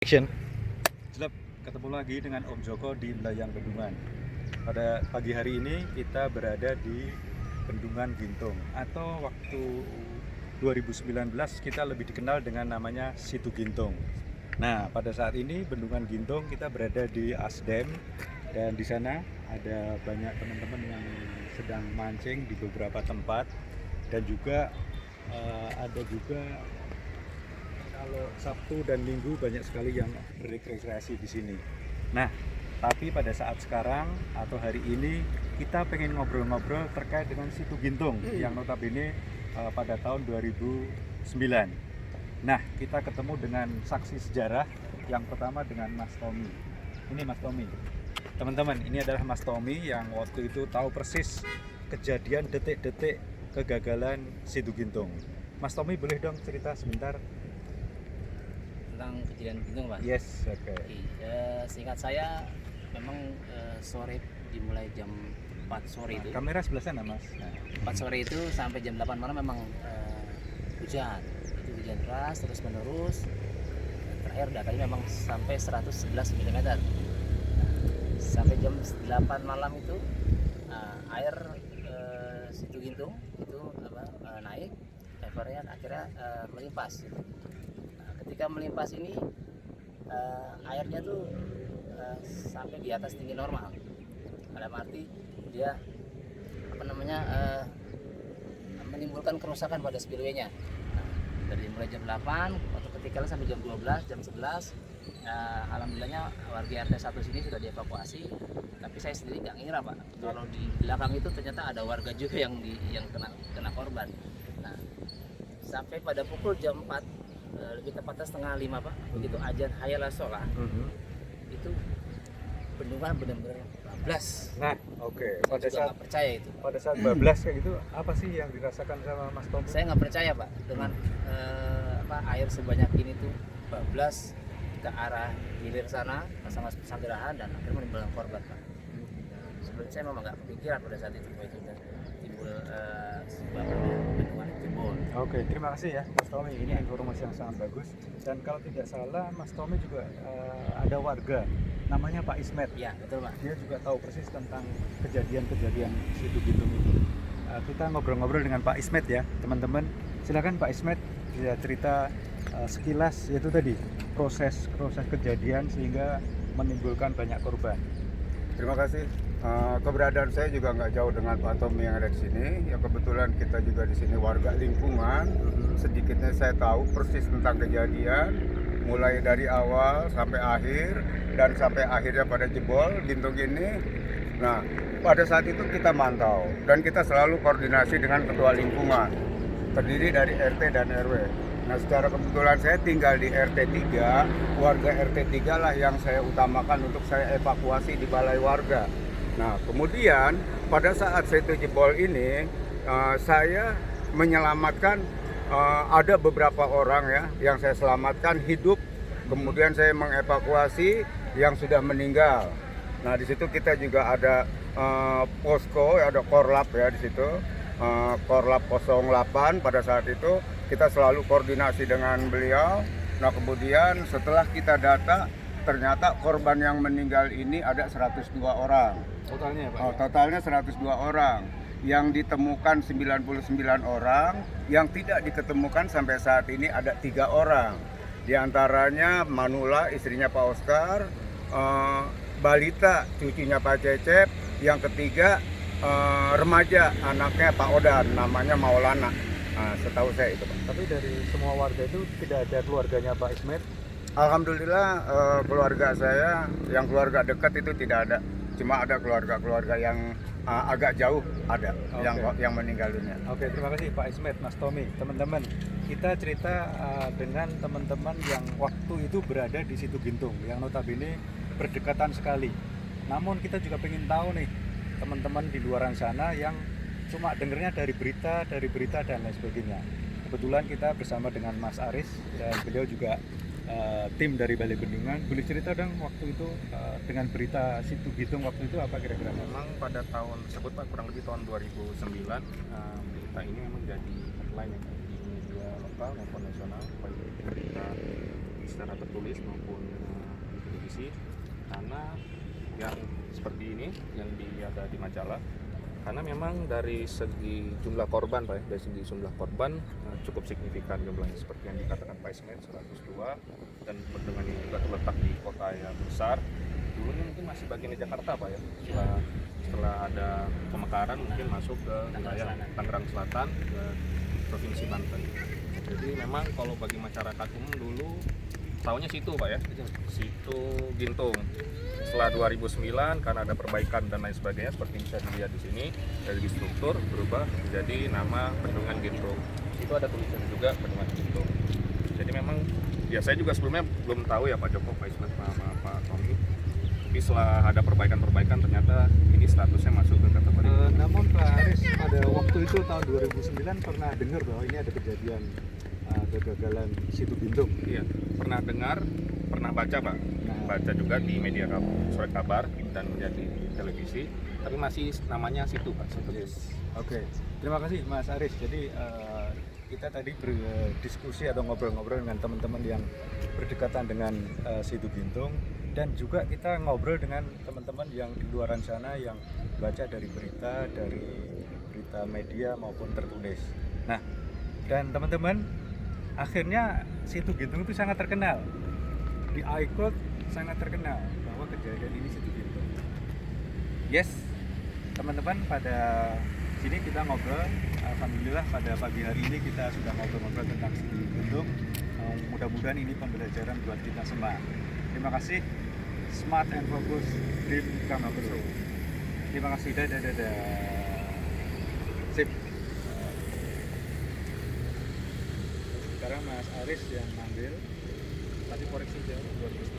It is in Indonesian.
Action. Jelap, ketemu lagi dengan Om Joko di Layang Bendungan. Pada pagi hari ini kita berada di Bendungan Gintung, atau waktu 2019 kita lebih dikenal dengan namanya Situ Gintung. Nah, pada saat ini Bendungan Gintung kita berada di Asdem, dan di sana ada banyak teman-teman yang sedang mancing di beberapa tempat, dan juga ada juga kalau Sabtu dan Minggu banyak sekali yang berrekreasi di sini. Nah, tapi pada saat sekarang atau hari ini kita pengen ngobrol-ngobrol terkait dengan Situ Gintung yang notabene pada tahun 2009. Nah, kita ketemu dengan saksi sejarah. Yang pertama dengan Mas Tommy. Ini Mas Tommy. Teman-teman, ini adalah Mas Tommy yang waktu itu tahu persis kejadian detik-detik kegagalan Situ Gintung. Mas Tommy, boleh dong cerita sebentar? Tentang kejadian Gintung, Pak? Yes, oke. Singkat saya, memang sore dimulai jam 4 sore itu. Kamera sebelah sana, Mas. Nah. 4 sore itu sampai jam 8 malam memang hujan. Itu hujan deras terus menerus. Terakhir datanya memang sampai 111 mm. Sampai jam 8 malam itu air Situ Gintung itu naik, levelnya akhirnya melimpas. Ketika melimpas ini airnya tuh sampai di atas tinggi normal. Dalam arti dia menimbulkan kerusakan pada spillway-nya. Dari mulai jam 8 waktu ketika sampai jam 12, jam 11 alhamdulillahnya warga RT 1 sini sudah dievakuasi. Tapi saya sendiri nggak ngira, Pak, kalau di belakang itu ternyata ada warga juga yang kena korban. Nah, sampai pada pukul jam 4 lebih tepatnya setengah 5, Pak, begitu azan hayal sholat itu Bendungan benar-benar bablas. Nah, oke. Pada saat nggak percaya itu. Pada saat bablas kayak gitu, apa sih yang dirasakan sama Mas Tommy? Saya nggak percaya, Pak, dengan air sebanyak ini tuh bablas ke arah hilir sana sama Sanggerahan dan akhirnya menimbulkan korban, Pak. Sebenarnya saya memang nggak kepikiran pada saat itu bahwa itu timbul sebabnya bendungan jebol. Oke, terima kasih ya Mas Tommy. Ini informasi yang sangat bagus. Dan kalau tidak salah, Mas Tommy juga ada warga namanya Pak Ismet. Ya, betul, Pak. Dia juga tahu persis tentang kejadian-kejadian Situ Gintung itu. Kita ngobrol-ngobrol dengan Pak Ismet ya, teman-teman. Silakan Pak Ismet, bisa cerita sekilas yaitu tadi proses kejadian sehingga menimbulkan banyak korban. Terima kasih. Keberadaan saya juga nggak jauh dengan Pak Tommy yang ada di sini. Ya kebetulan kita juga di sini warga lingkungan. Sedikitnya saya tahu persis tentang kejadian, mulai dari awal sampai akhir dan sampai akhirnya pada jebol Gintung ini. Nah, pada saat itu kita mantau dan kita selalu koordinasi dengan ketua lingkungan, terdiri dari RT dan RW. Nah, secara kebetulan saya tinggal di RT 3, warga RT 3 lah yang saya utamakan untuk saya evakuasi di balai warga. Nah, kemudian pada saat Situ jebol ini, saya menyelamatkan ada beberapa orang ya yang saya selamatkan hidup. Kemudian saya mengevakuasi yang sudah meninggal. Nah, di situ kita juga ada posko, ada korlap ya di situ. Korlap 08 pada saat itu kita selalu koordinasi dengan beliau. Nah, kemudian setelah kita data, ternyata korban yang meninggal ini ada 102 orang. Totalnya Pak? Totalnya 102 orang. Yang ditemukan 99 orang, yang tidak diketemukan sampai saat ini ada 3 orang. Di antaranya Manula, istrinya Pak Oscar, Balita, cucunya Pak Cecep, yang ketiga remaja, anaknya Pak Odan, namanya Maulana. Nah, setahu saya itu, Pak. Tapi dari semua warga itu tidak ada keluarganya Pak Ismet? Alhamdulillah keluarga saya, yang keluarga dekat itu tidak ada. Cuma ada keluarga-keluarga yang agak jauh ada, yang meninggal dunia. Oke, terima kasih Pak Ismet, Mas Tommy. Teman-teman, kita cerita dengan teman-teman yang waktu itu berada di Situ Gintung, yang notabene berdekatan sekali. Namun kita juga pengen tahu nih, teman-teman di luaran sana yang cuma dengernya dari berita dan lain sebagainya. Kebetulan kita bersama dengan Mas Aris, dan beliau juga tim dari Balai Bendungan. Boleh cerita dong waktu itu dengan berita Situ Gintung waktu itu apa kira-kira? Memang pada tahun tersebut, Pak, kurang lebih tahun 2009, berita ini memang jadi headline ya, di media lokal maupun nasional, baik berita secara tertulis maupun di televisi, karena yang seperti ini yang ada di majalah, karena memang dari segi jumlah korban Pak ya, dari segi jumlah korban cukup signifikan jumlahnya, seperti yang dikatakan Pak Ismail 102, dan bendungan ini juga terletak di kota yang besar. Dulunya mungkin masih bagian Jakarta Pak ya, setelah ada pemekaran mungkin masuk ke wilayah Tangerang Selatan ke Provinsi Banten. Jadi memang kalau bagi masyarakat umum dulu tahunya situ Pak ya, situ Gintung. Setelah 2009 karena ada perbaikan dan lain sebagainya, seperti bisa dilihat di sini dari struktur berubah menjadi nama Bendungan Gintung. Itu ada tulisan juga Bendungan Gintung. Jadi memang ya saya juga sebelumnya belum tahu ya Pak Joko, Pak Ismet, Pak Tommy. Tapi setelah ada perbaikan ternyata ini statusnya masuk ke kategori. Namun Pak Aris pada waktu itu tahun 2009 pernah dengar bahwa ini ada kejadian kegagalan situ Gintung. Iya, pernah dengar, pernah baca Pak. Baca juga di media surat kabar dan menjadi televisi, tapi masih namanya situ Pak, situ. Yes. Oke, terima kasih Mas Aris. Jadi kita tadi berdiskusi atau ngobrol-ngobrol dengan teman-teman yang berdekatan dengan situ Gintung, dan juga kita ngobrol dengan teman-teman yang di luaran sana yang baca dari berita media maupun tertulis. Nah, dan teman-teman, akhirnya situ Gintung itu sangat terkenal di iCloud, sangat terkenal bahwa kejadian ini situ Gintung. Yes, teman-teman, pada sini kita ngobrol. Alhamdulillah pada pagi hari ini kita sudah ngobrol-ngobrol tentang situ Gintung. Mudah-mudahan ini pembelajaran buat kita semua. Terima kasih. Smart and Focus Dream Come True. Terima kasih. Dadah. Sip. Sekarang Mas Aris yang ngambil. Tadi koreksi jauh 2009.